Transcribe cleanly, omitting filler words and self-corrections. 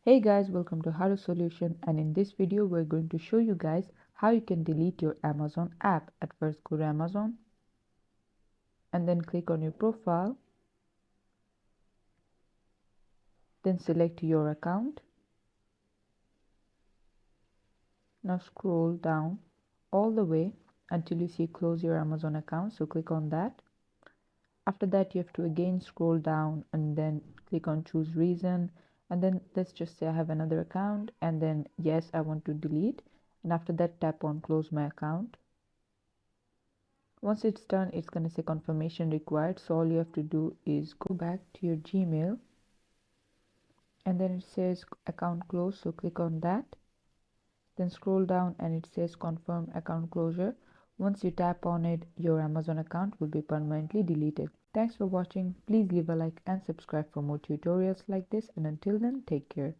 Hey guys, welcome to Haru Solution, and in this video we're going to show you guys how you can delete your Amazon app. At first go to Amazon and then click on your profile, then select your account. Now scroll down all the way until you see close your Amazon account, so click on that. After that you have to again scroll down and then click on choose reason, and then let's just say I have another account, and then yes, I want to delete, and after that tap on close my account. Once it's done, it's going to say confirmation required, so all you have to do is go back to your Gmail and then it says account close, so click on that. Then scroll down and it says confirm account closure. Once you tap on it, your Amazon account will be permanently deleted. Thanks for watching. Please leave a like and subscribe for more tutorials like this, and until then, take care.